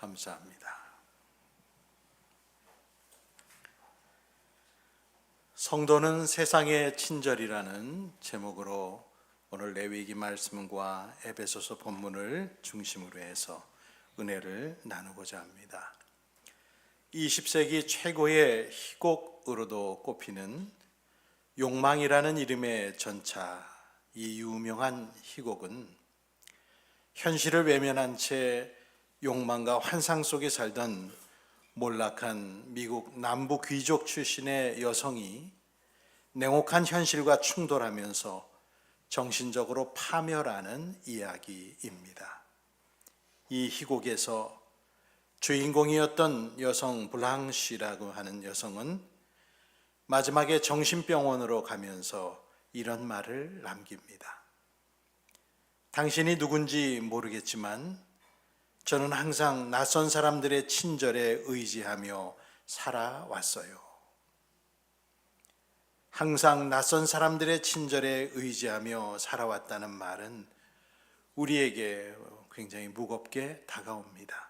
감사합니다. 성도는 세상의 친절이라는 제목으로 오늘 레위기 말씀과 에베소서 본문을 중심으로 해서 은혜를 나누고자 합니다. 20세기 최고의 희곡으로도 꼽히는 욕망이라는 이름의 전차, 이 유명한 희곡은 현실을 외면한 채 욕망과 환상 속에 살던 몰락한 미국 남부 귀족 출신의 여성이 냉혹한 현실과 충돌하면서 정신적으로 파멸하는 이야기입니다. 이 희곡에서 주인공이었던 여성 블랑시라고 하는 여성은 마지막에 정신병원으로 가면서 이런 말을 남깁니다. 당신이 누군지 모르겠지만 저는 항상 낯선 사람들의 친절에 의지하며 살아왔어요. 항상 낯선 사람들의 친절에 의지하며 살아왔다는 말은 우리에게 굉장히 무겁게 다가옵니다.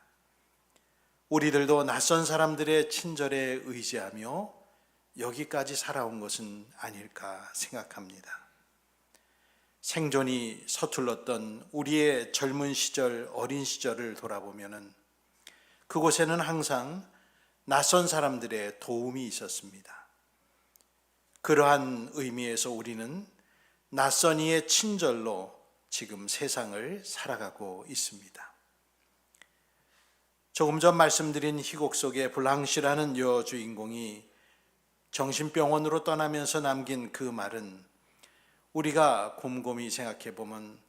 우리들도 낯선 사람들의 친절에 의지하며 여기까지 살아온 것은 아닐까 생각합니다. 생존이 서툴렀던 우리의 젊은 시절, 어린 시절을 돌아보면은 그곳에는 항상 낯선 사람들의 도움이 있었습니다. 그러한 의미에서 우리는 낯선 이의 친절로 지금 세상을 살아가고 있습니다. 조금 전 말씀드린 희곡 속에 블랑시라는 여주인공이 정신병원으로 떠나면서 남긴 그 말은 우리가 곰곰이 생각해 보면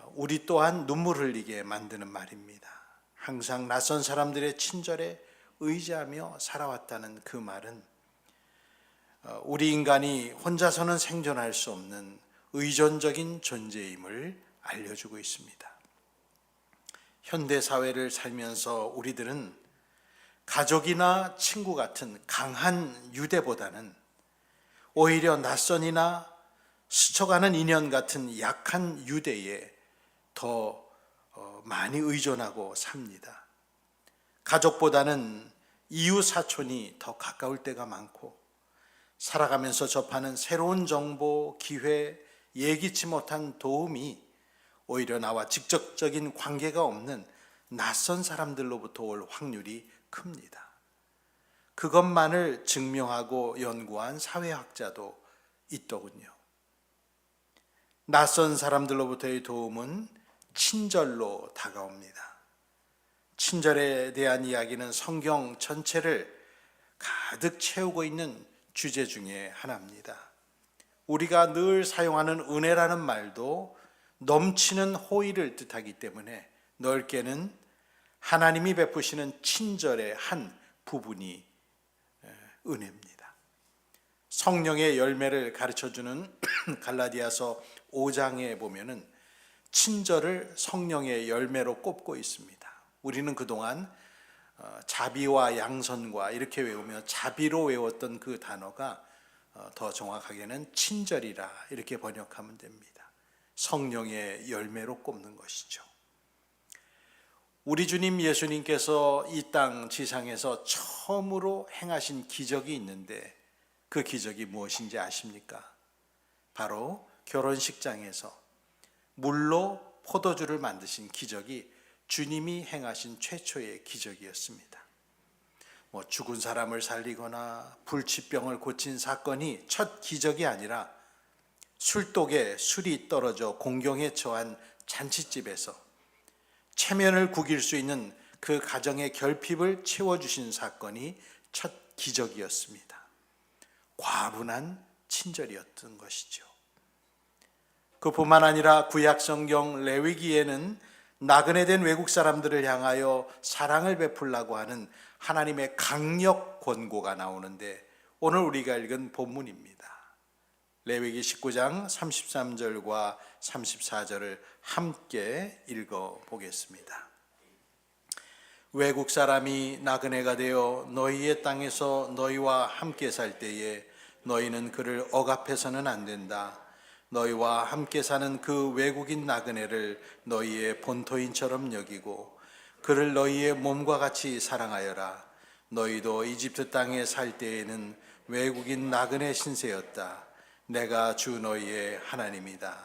우리 또한 눈물 흘리게 만드는 말입니다. 항상 낯선 사람들의 친절에 의지하며 살아왔다는 그 말은 우리 인간이 혼자서는 생존할 수 없는 의존적인 존재임을 알려주고 있습니다. 현대 사회를 살면서 우리들은 가족이나 친구 같은 강한 유대보다는 오히려 낯선이나 스쳐가는 인연 같은 약한 유대에 더 많이 의존하고 삽니다. 가족보다는 이웃 사촌이 더 가까울 때가 많고 살아가면서 접하는 새로운 정보, 기회, 예기치 못한 도움이 오히려 나와 직접적인 관계가 없는 낯선 사람들로부터 올 확률이 큽니다. 그것만을 증명하고 연구한 사회학자도 있더군요. 낯선 사람들로부터의 도움은 친절로 다가옵니다. 친절에 대한 이야기는 성경 전체를 가득 채우고 있는 주제 중에 하나입니다. 우리가 늘 사용하는 은혜라는 말도 넘치는 호의를 뜻하기 때문에 넓게는 하나님이 베푸시는 친절의 한 부분이 은혜입니다. 성령의 열매를 가르쳐주는 갈라디아서 5장에 보면은 친절을 성령의 열매로 꼽고 있습니다. 우리는 그동안 자비와 양선과 이렇게 외우며 자비로 외웠던 그 단어가 더 정확하게는 친절이라 이렇게 번역하면 됩니다. 성령의 열매로 꼽는 것이죠. 우리 주님 예수님께서 이 땅 지상에서 처음으로 행하신 기적이 있는데 그 기적이 무엇인지 아십니까? 바로 결혼식장에서 물로 포도주를 만드신 기적이 주님이 행하신 최초의 기적이었습니다. 죽은 사람을 살리거나 불치병을 고친 사건이 첫 기적이 아니라 술독에 술이 떨어져 공경에 처한 잔치집에서 체면을 구길 수 있는 그 가정의 결핍을 채워주신 사건이 첫 기적이었습니다. 과분한 친절이었던 것이죠. 그뿐만 아니라 구약 성경 레위기에는 나그네 된 외국 사람들을 향하여 사랑을 베풀라고 하는 하나님의 강력 권고가 나오는데 오늘 우리가 읽은 본문입니다. 레위기 19장 33절과 34절을 함께 읽어보겠습니다. 외국 사람이 나그네가 되어 너희의 땅에서 너희와 함께 살 때에 너희는 그를 억압해서는 안 된다. 너희와 함께 사는 그 외국인 나그네를 너희의 본토인처럼 여기고 그를 너희의 몸과 같이 사랑하여라. 너희도 이집트 땅에 살 때에는 외국인 나그네 신세였다. 내가 주 너희의 하나님이다.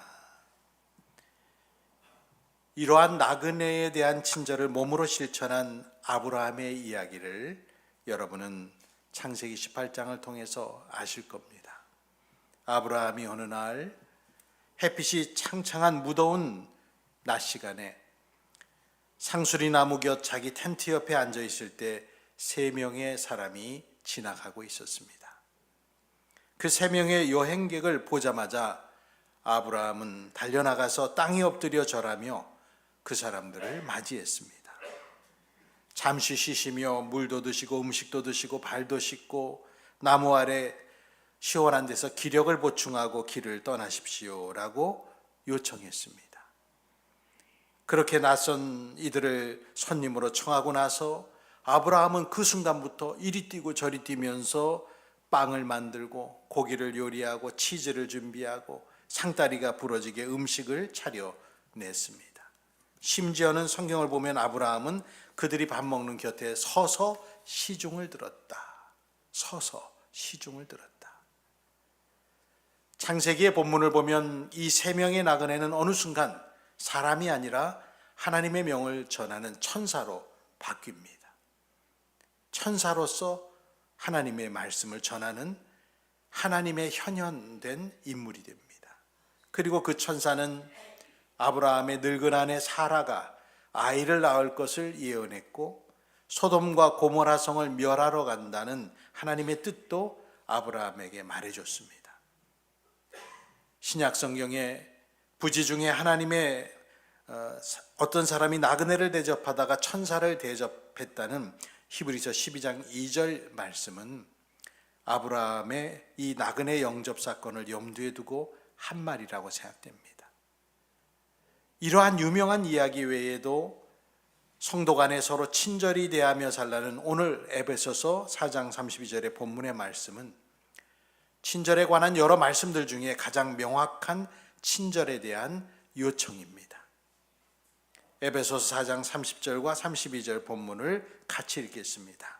이러한 나그네에 대한 친절을 몸으로 실천한 아브라함의 이야기를 여러분은 창세기 18장을 통해서 아실 겁니다. 아브라함이 어느 날 햇빛이 창창한 무더운 낮 시간에 상수리 나무 곁 자기 텐트 옆에 앉아 있을 때 3명의 사람이 지나가고 있었습니다. 그 3명의 여행객을 보자마자 아브라함은 달려나가서 땅에 엎드려 절하며 그 사람들을 맞이했습니다. 잠시 쉬시며 물도 드시고 음식도 드시고 발도 씻고 나무 아래 시원한 데서 기력을 보충하고 길을 떠나십시오라고 요청했습니다. 그렇게 낯선 이들을 손님으로 청하고 나서 아브라함은 그 순간부터 이리 뛰고 저리 뛰면서 빵을 만들고 고기를 요리하고 치즈를 준비하고 상다리가 부러지게 음식을 차려냈습니다. 심지어는 성경을 보면 아브라함은 그들이 밥 먹는 곁에 서서 시중을 들었다. 서서 시중을 들었다. 창세기의 본문을 보면 이 3명의 나그네는 어느 순간 사람이 아니라 하나님의 명을 전하는 천사로 바뀝니다. 천사로서 하나님의 말씀을 전하는 하나님의 현현된 인물이 됩니다. 그리고 그 천사는 아브라함의 늙은 아내 사라가 아이를 낳을 것을 예언했고 소돔과 고모라 성을 멸하러 간다는 하나님의 뜻도 아브라함에게 말해줬습니다. 신약 성경에 부지 중에 하나님의 어떤 사람이 나그네를 대접하다가 천사를 대접했다는 히브리서 12장 2절 말씀은 아브라함의 이 나그네 영접 사건을 염두에 두고 한 말이라고 생각됩니다. 이러한 유명한 이야기 외에도 성도 간에 서로 친절히 대하며 살라는 오늘 에베소서 4장 32절의 본문의 말씀은 친절에 관한 여러 말씀들 중에 가장 명확한 친절에 대한 요청입니다. 에베소서 4장 30절과 32절 본문을 같이 읽겠습니다.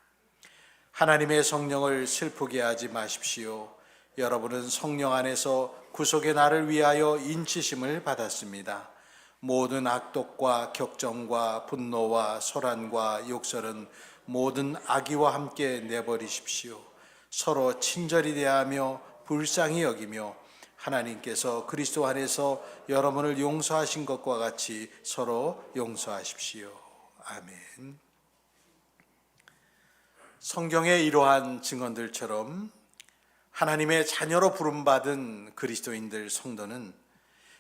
하나님의 성령을 슬프게 하지 마십시오. 여러분은 성령 안에서 구속의 날을 위하여 인치심을 받았습니다. 모든 악독과 격정과 분노와 소란과 욕설은 모든 악의와 함께 내버리십시오. 서로 친절히 대하며 불쌍히 여기며 하나님께서 그리스도 안에서 여러분을 용서하신 것과 같이 서로 용서하십시오. 아멘. 성경의 이러한 증언들처럼 하나님의 자녀로 부름받은 그리스도인들 성도는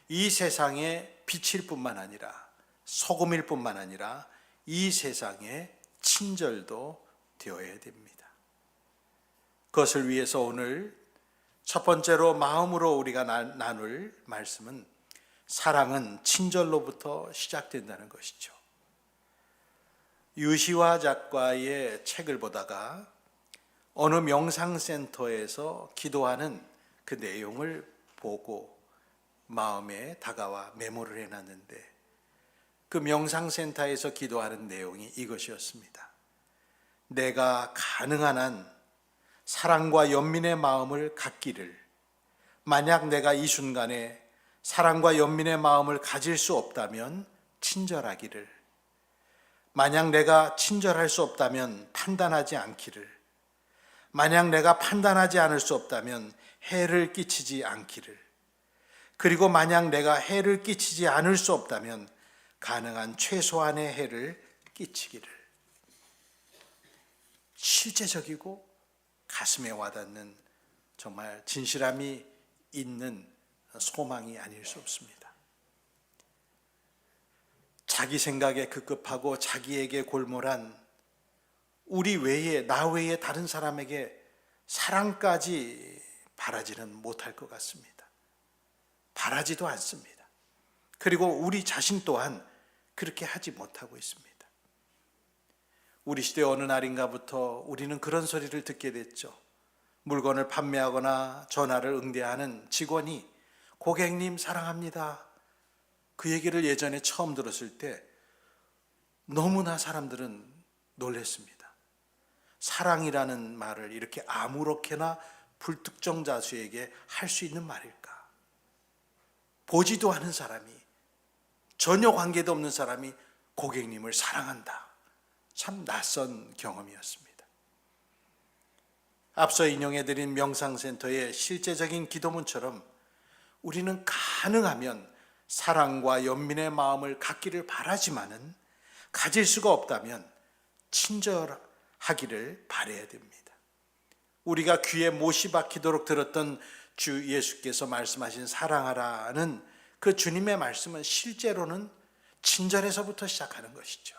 이 세상의 빛일 뿐만 아니라 소금일 뿐만 아니라 이 세상의 친절도 되어야 됩니다. 그것을 위해서 오늘 첫 번째로 마음으로 우리가 나눌 말씀은 사랑은 친절로부터 시작된다는 것이죠. 유시화 작가의 책을 보다가 어느 명상센터에서 기도하는 그 내용을 보고 마음에 다가와 메모를 해놨는데 그 명상센터에서 기도하는 내용이 이것이었습니다. 내가 가능한 한 사랑과 연민의 마음을 갖기를, 만약 내가 이 순간에 사랑과 연민의 마음을 가질 수 없다면 친절하기를, 만약 내가 친절할 수 없다면 판단하지 않기를, 만약 내가 판단하지 않을 수 없다면 해를 끼치지 않기를, 그리고 만약 내가 해를 끼치지 않을 수 없다면 가능한 최소한의 해를 끼치기를. 실제적이고 가슴에 와닿는 정말 진실함이 있는 소망이 아닐 수 없습니다. 자기 생각에 급급하고 자기에게 골몰한 우리 외에, 나 외에 다른 사람에게 사랑까지 바라지는 못할 것 같습니다. 바라지도 않습니다. 그리고 우리 자신 또한 그렇게 하지 못하고 있습니다. 우리 시대 어느 날인가부터 우리는 그런 소리를 듣게 됐죠. 물건을 판매하거나 전화를 응대하는 직원이 고객님 사랑합니다. 그 얘기를 예전에 처음 들었을 때 너무나 사람들은 놀랐습니다. 사랑이라는 말을 이렇게 아무렇게나 불특정 다수에게 할 수 있는 말일까? 보지도 않은 사람이, 전혀 관계도 없는 사람이 고객님을 사랑한다. 참 낯선 경험이었습니다. 앞서 인용해드린 명상센터의 실제적인 기도문처럼 우리는 가능하면 사랑과 연민의 마음을 갖기를 바라지만은 가질 수가 없다면 친절하기를 바라야 됩니다. 우리가 귀에 못이 박히도록 들었던 주 예수께서 말씀하신 사랑하라는 그 주님의 말씀은 실제로는 친절에서부터 시작하는 것이죠.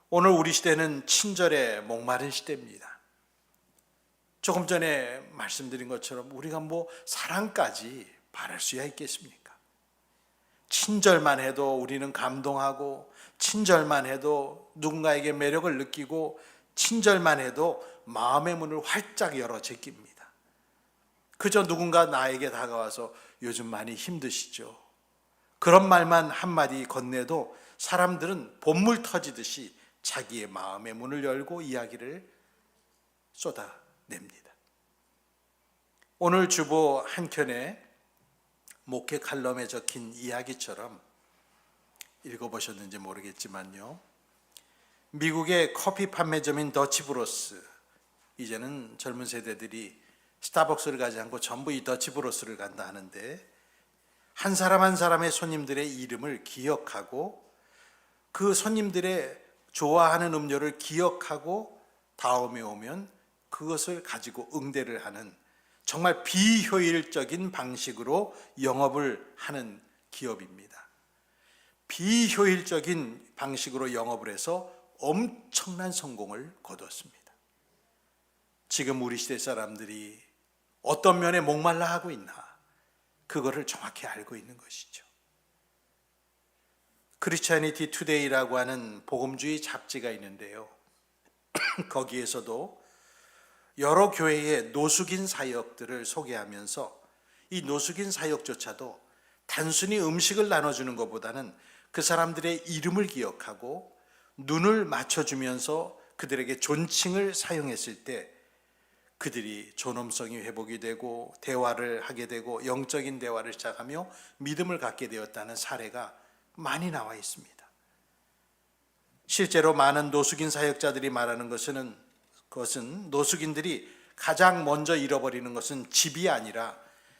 오늘 우리 시대는 친절에 목마른 시대입니다. 조금 전에 말씀드린 것처럼 우리가 사랑까지 바랄 수야 있겠습니까? 친절만 해도 우리는 감동하고, 친절만 해도 누군가에게 매력을 느끼고, 친절만 해도 마음의 문을 활짝 열어 제낍니다. 그저 누군가 나에게 다가와서 요즘 많이 힘드시죠? 그런 말만 한마디 건네도 사람들은 본물 터지듯이 자기의 마음의 문을 열고 이야기를 쏟아냅니다. 오늘 주보 한켠에 목회 칼럼에 적힌 이야기처럼 읽어보셨는지 모르겠지만요, 미국의 커피 판매점인 더치브로스, 이제는 젊은 세대들이 스타벅스를 가지 않고 전부 이 더치브로스를 간다 하는데, 한 사람 한 사람의 손님들의 이름을 기억하고 그 손님들의 좋아하는 음료를 기억하고 다음에 오면 그것을 가지고 응대를 하는 정말 비효율적인 방식으로 영업을 하는 기업입니다. 비효율적인 방식으로 영업을 해서 엄청난 성공을 거두었습니다. 지금 우리 시대 사람들이 어떤 면에 목말라 하고 있나, 그거를 정확히 알고 있는 것이죠. 크리스찬니티 투데이라고 하는 복음주의 잡지가 있는데요, 거기에서도 여러 교회의 노숙인 사역들을 소개하면서 이 노숙인 사역조차도 단순히 음식을 나눠주는 것보다는 그 사람들의 이름을 기억하고 눈을 맞춰주면서 그들에게 존칭을 사용했을 때 그들이 존엄성이 회복이 되고 대화를 하게 되고 영적인 대화를 시작하며 믿음을 갖게 되었다는 사례가 많이 나와 있습니다. 실제로 많은 노숙인 사역자들이 말하는 것은 노숙인들이 가장 먼저 잃어버리는 것은 집이 아니라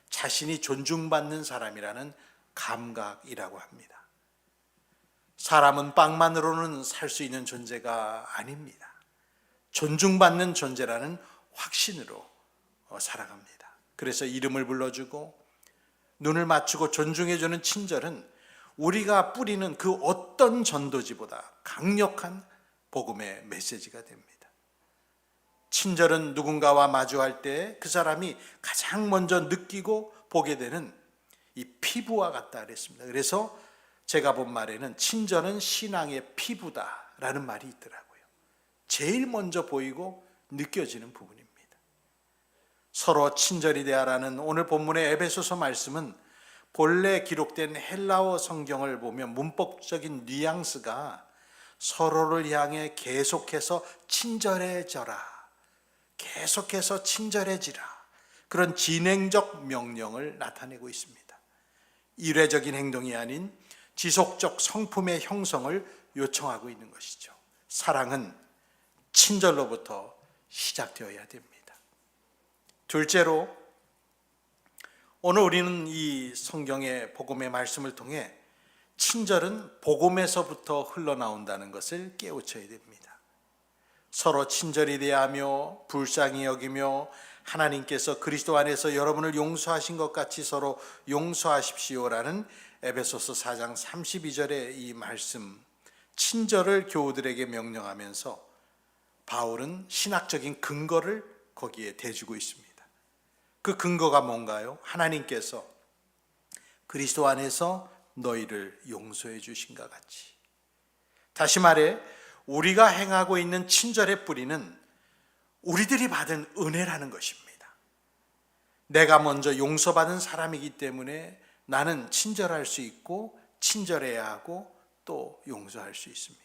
자신이 존중받는 사람이라는 감각이라고 합니다. 사람은 빵만으로는 살 수 있는 존재가 아닙니다. 존중받는 존재라는 확신으로 살아갑니다. 그래서 이름을 불러주고 눈을 맞추고 존중해주는 친절은 우리가 뿌리는 그 어떤 전도지보다 강력한 복음의 메시지가 됩니다. 친절은 누군가와 마주할 때 그 사람이 가장 먼저 느끼고 보게 되는 이 피부와 같다 그랬습니다. 그래서 제가 본 말에는 친절은 신앙의 피부다라는 말이 있더라고요. 제일 먼저 보이고 느껴지는 부분입니다. 서로 친절히 대하라는 오늘 본문의 에베소서 말씀은 본래 기록된 헬라어 성경을 보면 문법적인 뉘앙스가 서로를 향해 계속해서 친절해져라, 계속해서 친절해지라, 그런 진행적 명령을 나타내고 있습니다. 일회적인 행동이 아닌 지속적 성품의 형성을 요청하고 있는 것이죠. 사랑은 친절로부터 시작되어야 됩니다. 둘째로, 오늘 우리는 이 성경의 복음의 말씀을 통해 친절은 복음에서부터 흘러나온다는 것을 깨우쳐야 됩니다. 서로 친절히 대하며 불쌍히 여기며 하나님께서 그리스도 안에서 여러분을 용서하신 것 같이 서로 용서하십시오라는 에베소서 4장 32절의 이 말씀, 친절을 교우들에게 명령하면서 바울은 신학적인 근거를 거기에 대주고 있습니다. 그 근거가 뭔가요? 하나님께서 그리스도 안에서 너희를 용서해 주신 것 같이. 다시 말해 우리가 행하고 있는 친절의 뿌리는 우리들이 받은 은혜라는 것입니다. 내가 먼저 용서받은 사람이기 때문에 나는 친절할 수 있고 친절해야 하고 또 용서할 수 있습니다.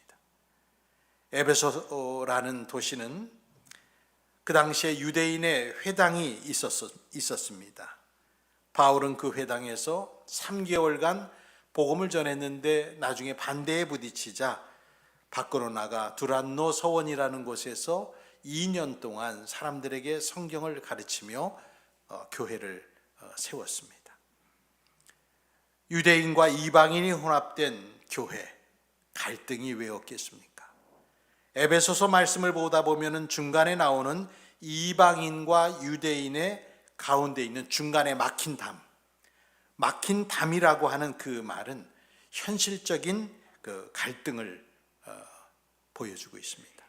에베소라는 도시는 그 당시에 유대인의 회당이 있었습니다. 바울은 그 회당에서 3개월간 복음을 전했는데 나중에 반대에 부딪히자 밖으로 나가 두란노 서원이라는 곳에서 2년 동안 사람들에게 성경을 가르치며 교회를 세웠습니다. 유대인과 이방인이 혼합된 교회, 갈등이 왜 없겠습니까? 에베소서 말씀을 보다 보면 중간에 나오는 이방인과 유대인의 가운데 있는 중간에 막힌 담이라고 하는 그 말은 현실적인 그 갈등을 보여주고 있습니다.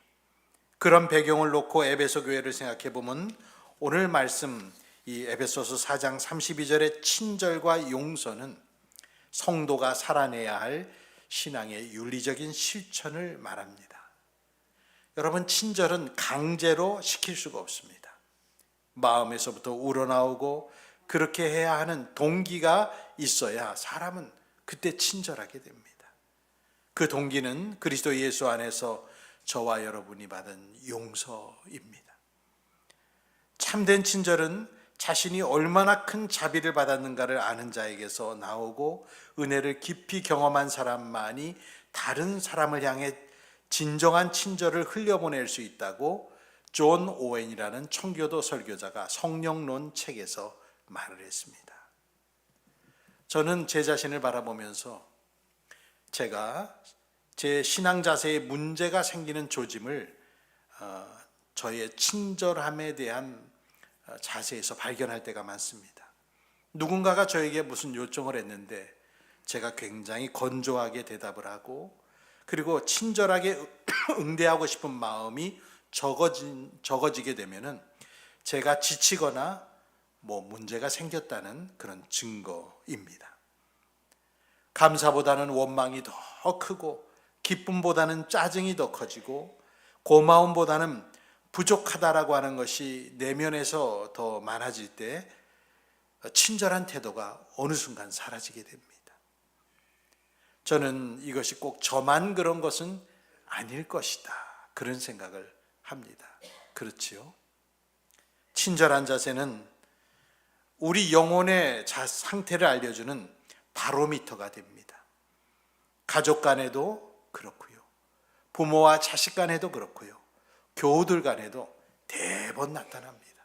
그런 배경을 놓고 에베소 교회를 생각해 보면 오늘 말씀 이 에베소서 4장 32절의 친절과 용서는 성도가 살아내야 할 신앙의 윤리적인 실천을 말합니다. 여러분, 친절은 강제로 시킬 수가 없습니다. 마음에서부터 우러나오고 그렇게 해야 하는 동기가 있어야 사람은 그때 친절하게 됩니다. 그 동기는 그리스도 예수 안에서 저와 여러분이 받은 용서입니다. 참된 친절은 자신이 얼마나 큰 자비를 받았는가를 아는 자에게서 나오고 은혜를 깊이 경험한 사람만이 다른 사람을 향해 진정한 친절을 흘려보낼 수 있다고 존 오웬이라는 청교도 설교자가 성령론 책에서 말을 했습니다. 저는 제 자신을 바라보면서 제가 제 신앙 자세에 문제가 생기는 조짐을 저의 친절함에 대한 자세에서 발견할 때가 많습니다. 누군가가 저에게 무슨 요청을 했는데 제가 굉장히 건조하게 대답을 하고 그리고 친절하게 응대하고 싶은 마음이 적어지게 되면은 제가 지치거나 문제가 생겼다는 그런 증거입니다. 감사보다는 원망이 더 크고 기쁨보다는 짜증이 더 커지고 고마움보다는 부족하다라고 하는 것이 내면에서 더 많아질 때 친절한 태도가 어느 순간 사라지게 됩니다. 저는 이것이 꼭 저만 그런 것은 아닐 것이다, 그런 생각을 합니다. 그렇지요? 친절한 자세는 우리 영혼의 상태를 알려주는 바로미터가 됩니다. 가족 간에도 그렇고요, 부모와 자식 간에도 그렇고요, 교우들 간에도 대번 나타납니다.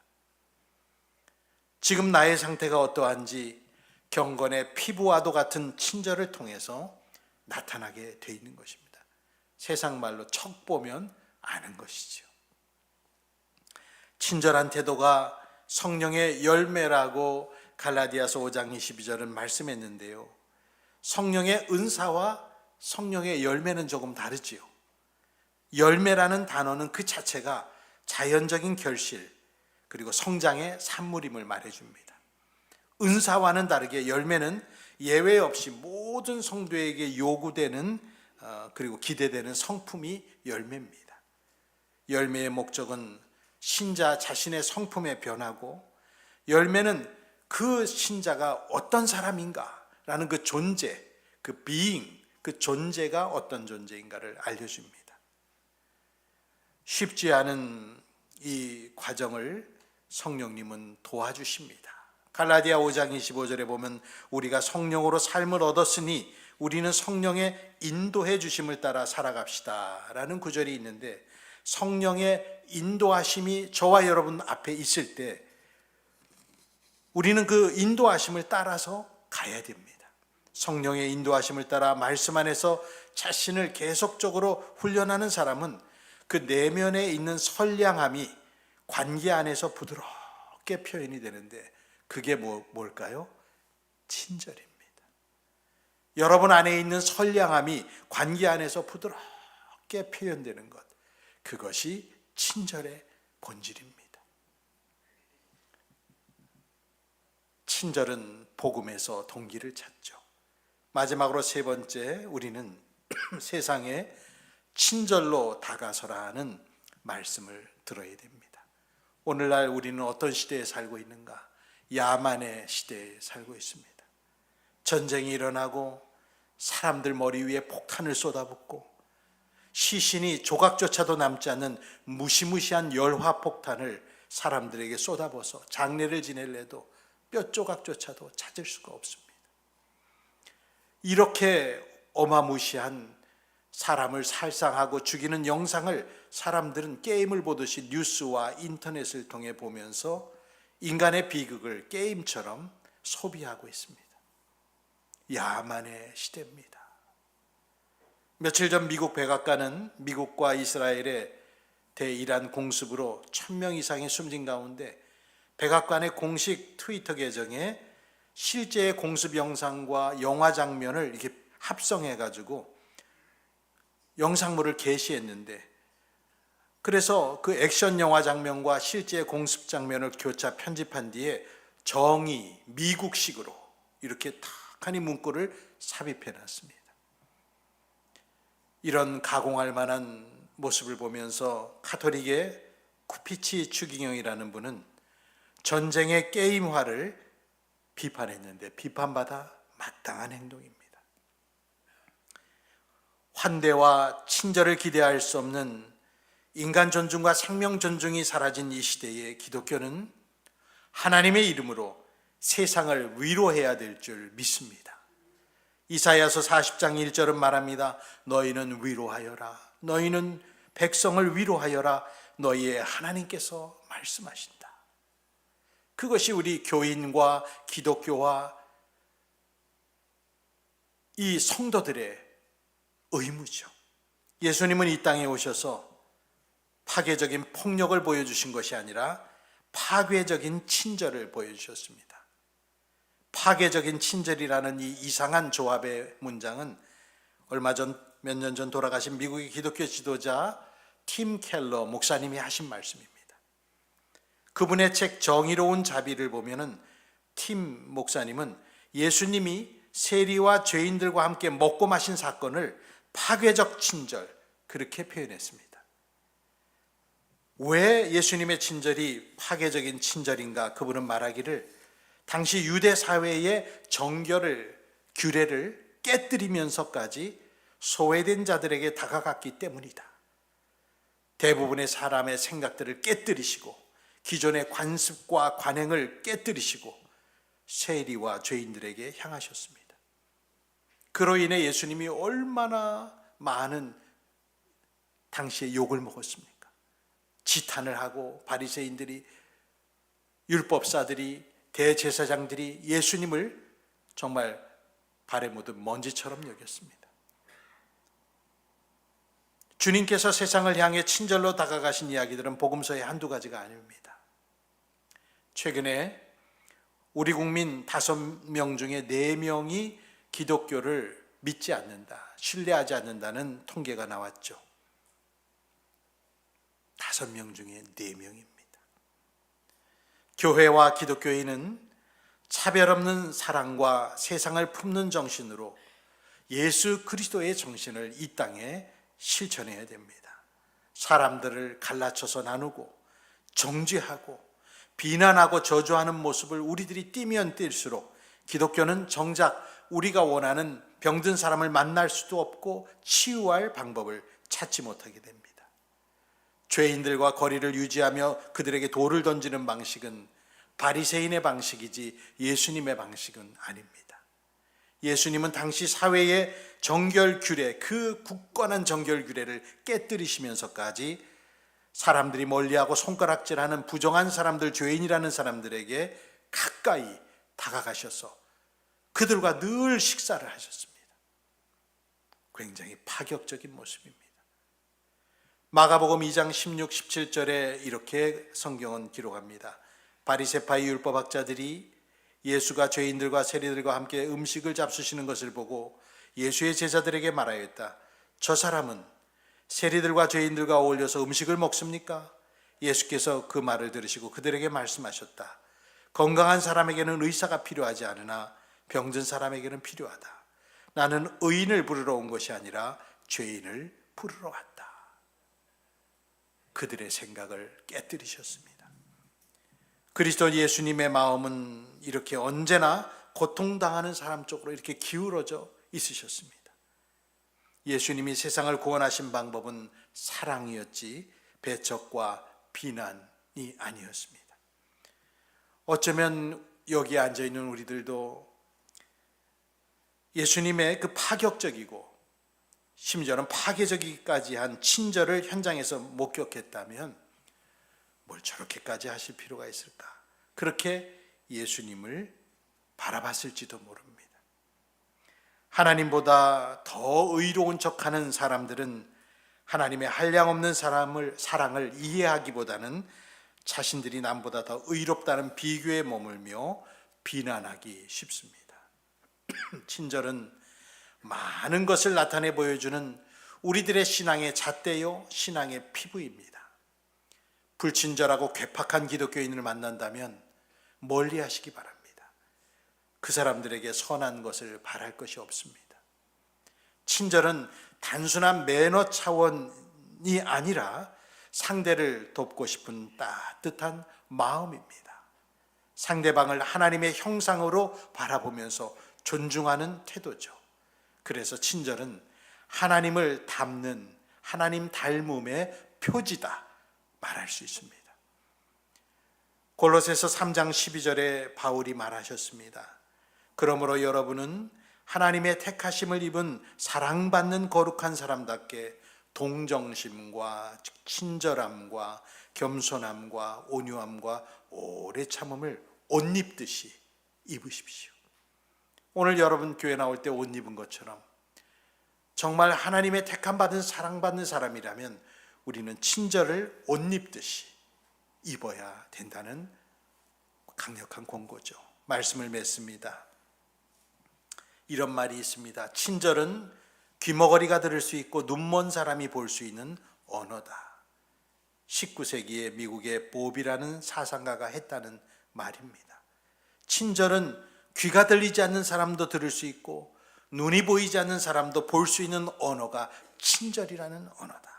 지금 나의 상태가 어떠한지 경건의 피부와도 같은 친절을 통해서 나타나게 돼 있는 것입니다. 세상 말로 척 보면 아는 것이죠. 친절한 태도가 성령의 열매라고 갈라디아서 5장 22절은 말씀했는데요, 성령의 은사와 성령의 열매는 조금 다르지요. 열매라는 단어는 그 자체가 자연적인 결실 그리고 성장의 산물임을 말해줍니다. 은사와는 다르게 열매는 예외 없이 모든 성도에게 요구되는 그리고 기대되는 성품이 열매입니다. 열매의 목적은 신자 자신의 성품에 변하고, 열매는 그 신자가 어떤 사람인가라는 그 존재, 그 being, 그 존재가 어떤 존재인가를 알려줍니다. 쉽지 않은 이 과정을 성령님은 도와주십니다. 갈라디아 5장 25절에 보면 우리가 성령으로 삶을 얻었으니 우리는 성령의 인도해 주심을 따라 살아갑시다 라는 구절이 있는데, 성령의 인도하심이 저와 여러분 앞에 있을 때 우리는 그 인도하심을 따라서 가야 됩니다. 성령의 인도하심을 따라 말씀 안에서 자신을 계속적으로 훈련하는 사람은 그 내면에 있는 선량함이 관계 안에서 부드럽게 표현이 되는데, 그게 뭘까요? 친절입니다. 여러분 안에 있는 선량함이 관계 안에서 부드럽게 표현되는 것, 그것이 친절의 본질입니다. 친절은 복음에서 동기를 찾죠. 마지막으로 세 번째, 우리는 세상에 친절로 다가서라는 말씀을 들어야 됩니다. 오늘날 우리는 어떤 시대에 살고 있는가? 야만의 시대에 살고 있습니다. 전쟁이 일어나고 사람들 머리 위에 폭탄을 쏟아붓고 시신이 조각조차도 남지 않는 무시무시한 열화폭탄을 사람들에게 쏟아부어서 장례를 지낼래도 뼈 조각조차도 찾을 수가 없습니다. 이렇게 어마무시한 사람을 살상하고 죽이는 영상을 사람들은 게임을 보듯이 뉴스와 인터넷을 통해 보면서 인간의 비극을 게임처럼 소비하고 있습니다. 야만의 시대입니다. 며칠 전 미국 백악관은 미국과 이스라엘의 대이란 공습으로 1000명 이상이 숨진 가운데 백악관의 공식 트위터 계정에 실제의 공습 영상과 영화 장면을 이렇게 합성해 가지고 영상물을 게시했는데, 그래서 그 액션 영화 장면과 실제 공습 장면을 교차 편집한 뒤에 정의 미국식으로 이렇게 탁하니 문구를 삽입해 놨습니다. 이런 가공할 만한 모습을 보면서 카톨릭의 쿠피치 추기경이라는 분은 전쟁의 게임화를 비판했는데 비판받아 마땅한 행동입니다. 환대와 친절을 기대할 수 없는 인간 존중과 생명 존중이 사라진 이 시대에 기독교는 하나님의 이름으로 세상을 위로해야 될 줄 믿습니다. 이사야서 40장 1절은 말합니다. 너희는 위로하여라. 너희는 백성을 위로하여라. 너희의 하나님께서 말씀하신다. 그것이 우리 교인과 기독교와 이 성도들의 의무죠. 예수님은 이 땅에 오셔서 파괴적인 폭력을 보여주신 것이 아니라 파괴적인 친절을 보여주셨습니다. 파괴적인 친절이라는 이 이상한 조합의 문장은 얼마 전, 몇 년 전 돌아가신 미국의 기독교 지도자 팀 켈러 목사님이 하신 말씀입니다. 그분의 책 정의로운 자비를 보면은 팀 목사님은 예수님이 세리와 죄인들과 함께 먹고 마신 사건을 파괴적 친절, 그렇게 표현했습니다. 왜 예수님의 친절이 파괴적인 친절인가? 그분은 말하기를 당시 유대 사회의 정결을, 규례를 깨뜨리면서까지 소외된 자들에게 다가갔기 때문이다. 대부분의 사람의 생각들을 깨뜨리시고 기존의 관습과 관행을 깨뜨리시고 세리와 죄인들에게 향하셨습니다. 그로 인해 예수님이 얼마나 많은 당시에 욕을 먹었습니까? 지탄을 하고 바리새인들이, 율법사들이, 대제사장들이 예수님을 정말 발에 묻은 먼지처럼 여겼습니다. 주님께서 세상을 향해 친절로 다가가신 이야기들은 복음서의 한두 가지가 아닙니다. 최근에 우리 국민 5명 중에 4명이 기독교를 믿지 않는다, 신뢰하지 않는다는 통계가 나왔죠. 5명 중에 4명입니다. 교회와 기독교인은 차별 없는 사랑과 세상을 품는 정신으로 예수 그리스도의 정신을 이 땅에 실천해야 됩니다. 사람들을 갈라쳐서 나누고 정죄하고 비난하고 저주하는 모습을 우리들이 띄면 띨수록 기독교는 정작 우리가 원하는 병든 사람을 만날 수도 없고 치유할 방법을 찾지 못하게 됩니다. 죄인들과 거리를 유지하며 그들에게 돌을 던지는 방식은 바리새인의 방식이지 예수님의 방식은 아닙니다. 예수님은 당시 사회의 정결 규례, 그 굳건한 정결 규례를 깨뜨리시면서까지 사람들이 멀리하고 손가락질하는 부정한 사람들, 죄인이라는 사람들에게 가까이 다가가셔서 그들과 늘 식사를 하셨습니다. 굉장히 파격적인 모습입니다. 마가복음 2장 16, 17절에 이렇게 성경은 기록합니다. 바리새파의 율법학자들이 예수가 죄인들과 세리들과 함께 음식을 잡수시는 것을 보고 예수의 제자들에게 말하였다. 저 사람은 세리들과 죄인들과 어울려서 음식을 먹습니까? 예수께서 그 말을 들으시고 그들에게 말씀하셨다. 건강한 사람에게는 의사가 필요하지 않으나 병든 사람에게는 필요하다. 나는 의인을 부르러 온 것이 아니라 죄인을 부르러 왔다. 그들의 생각을 깨뜨리셨습니다. 그리스도 예수님의 마음은 이렇게 언제나 고통당하는 사람 쪽으로 이렇게 기울어져 있으셨습니다. 예수님이 세상을 구원하신 방법은 사랑이었지 배척과 비난이 아니었습니다. 어쩌면 여기에 앉아있는 우리들도 예수님의 그 파격적이고 심지어는 파괴적이기까지 한 친절을 현장에서 목격했다면 뭘 저렇게까지 하실 필요가 있을까? 그렇게 예수님을 바라봤을지도 모릅니다. 하나님보다 더 의로운 척하는 사람들은 하나님의 한량없는 사랑을 이해하기보다는 자신들이 남보다 더 의롭다는 비교에 머물며 비난하기 쉽습니다. 친절은 많은 것을 나타내 보여주는 우리들의 신앙의 잣대요, 신앙의 피부입니다. 불친절하고 괴팍한 기독교인을 만난다면 멀리 하시기 바랍니다. 그 사람들에게 선한 것을 바랄 것이 없습니다. 친절은 단순한 매너 차원이 아니라 상대를 돕고 싶은 따뜻한 마음입니다. 상대방을 하나님의 형상으로 바라보면서 존중하는 태도죠. 그래서 친절은 하나님을 닮는 하나님 닮음의 표지다 말할 수 있습니다. 골로새서 3장 12절에 바울이 말하셨습니다. 그러므로 여러분은 하나님의 택하심을 입은 사랑받는 거룩한 사람답게 동정심과 친절함과 겸손함과 온유함과 오래 참음을 옷 입듯이 입으십시오. 오늘 여러분 교회 나올 때 옷 입은 것처럼 정말 하나님의 택함 받은 사랑받는 사람이라면 우리는 친절을 옷 입듯이 입어야 된다는 강력한 권고죠. 말씀을 맺습니다. 이런 말이 있습니다. 친절은 귀머거리가 들을 수 있고 눈먼 사람이 볼 수 있는 언어다. 19세기에 미국의 보비라는 사상가가 했다는 말입니다. 친절은 귀가 들리지 않는 사람도 들을 수 있고 눈이 보이지 않는 사람도 볼 수 있는 언어가 친절이라는 언어다.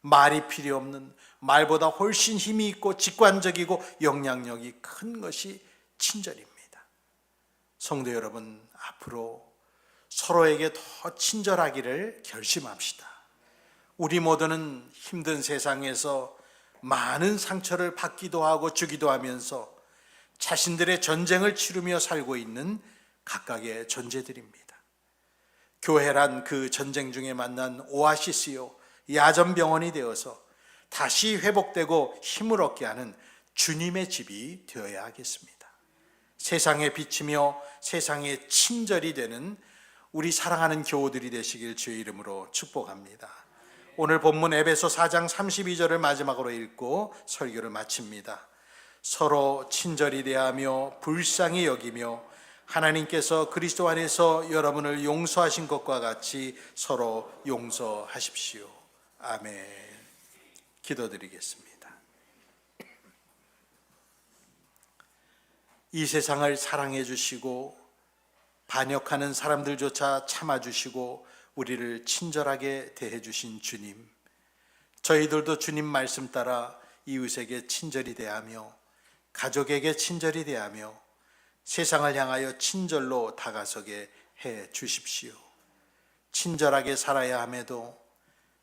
말이 필요 없는, 말보다 훨씬 힘이 있고 직관적이고 영향력이 큰 것이 친절입니다. 성도 여러분, 앞으로 서로에게 더 친절하기를 결심합시다. 우리 모두는 힘든 세상에서 많은 상처를 받기도 하고 주기도 하면서 자신들의 전쟁을 치르며 살고 있는 각각의 존재들입니다. 교회란 그 전쟁 중에 만난 오아시스요, 야전병원이 되어서 다시 회복되고 힘을 얻게 하는 주님의 집이 되어야 하겠습니다. 세상에 비치며 세상에 친절이 되는 우리 사랑하는 교우들이 되시길 주의 이름으로 축복합니다. 오늘 본문 에베소 4장 32절을 마지막으로 읽고 설교를 마칩니다. 서로 친절히 대하며 불쌍히 여기며 하나님께서 그리스도 안에서 여러분을 용서하신 것과 같이 서로 용서하십시오. 아멘. 기도드리겠습니다. 이 세상을 사랑해 주시고 반역하는 사람들조차 참아주시고 우리를 친절하게 대해 주신 주님, 저희들도 주님 말씀 따라 이웃에게 친절히 대하며 가족에게 친절히 대하며 세상을 향하여 친절로 다가서게 해 주십시오. 친절하게 살아야 함에도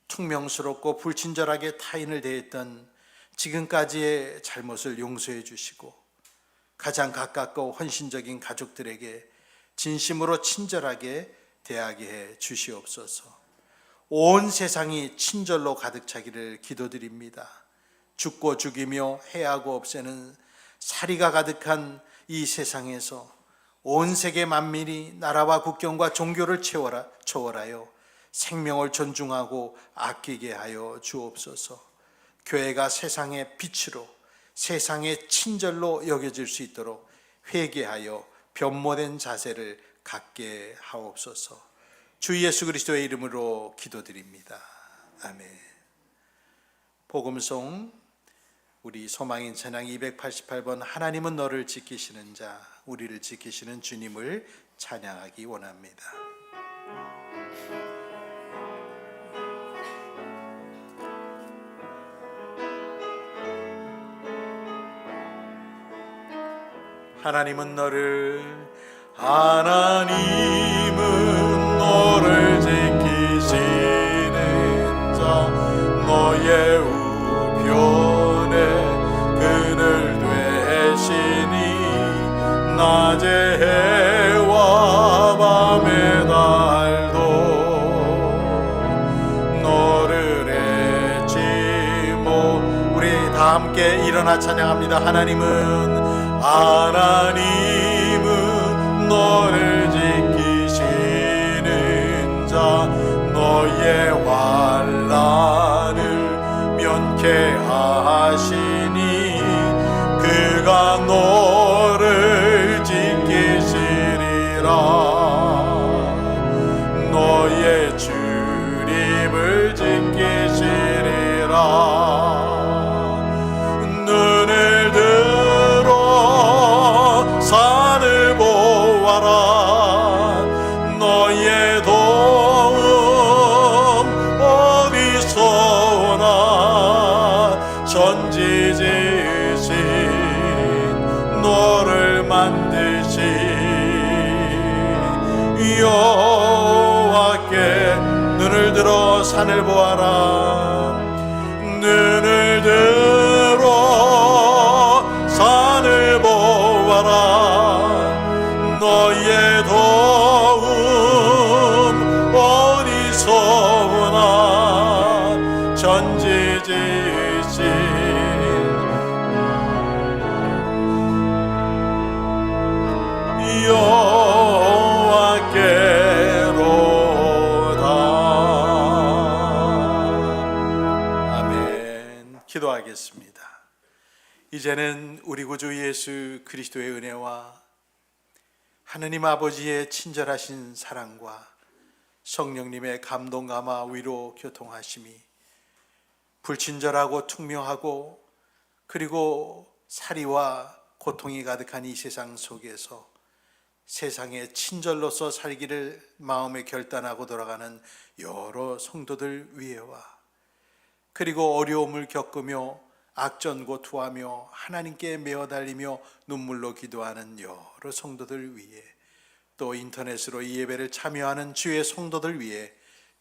퉁명스럽고 불친절하게 타인을 대했던 지금까지의 잘못을 용서해 주시고 가장 가깝고 헌신적인 가족들에게 진심으로 친절하게 대하게 해 주시옵소서. 온 세상이 친절로 가득 차기를 기도드립니다. 죽고 죽이며 해하고 없애는 살이가 가득한 이 세상에서 온 세계 만민이 나라와 국경과 종교를 초월하여 생명을 존중하고 아끼게 하여 주옵소서. 교회가 세상의 빛으로 세상의 친절로 여겨질 수 있도록 회개하여 변모된 자세를 갖게 하옵소서. 주 예수 그리스도의 이름으로 기도드립니다. 아멘. 복음송 우리 소망인 찬양 288번 하나님은 너를 지키시는 자, 우리를 지키시는 주님을 찬양하기 원합니다. 하나님은 너를 하나님은 너를 지키시는 자, 너의 우편에 그늘 되시니 낮의 해와 밤의 달도 너를 해치 못. 우리 다 함께 일어나 찬양합니다. 하나님은 너를 지키시는 자, 너의 환난을 면케 하시니 그가 너를 지키시리라. 너의 출입을 지키시리라. 눈을 들어 산을 보아라. 너의 도움 어디서 오나. 전지 지으신 너를 만드신 여호와께 눈을 들어 산을 보아라. 눈을 들어 산을 보아라. 너의 도움 어디서 오나. 전지 지으신 여호와께로다. 아멘. 기도하겠습니다. 이제는 우리 구주 예수 그리스도의 은혜와 하느님 아버지의 친절하신 사랑과 성령님의 감동 감화 위로 교통하심이 불친절하고 투명하고 그리고 살이와 고통이 가득한 이 세상 속에서 세상의 친절로서 살기를 마음에 결단하고 돌아가는 여러 성도들 위에와 그리고 어려움을 겪으며 악전고투하며 하나님께 메어 달리며 눈물로 기도하는 여러 성도들 위해 또 인터넷으로 이 예배를 참여하는 주의 성도들 위해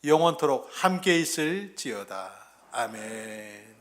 영원토록 함께 있을지어다. 아멘.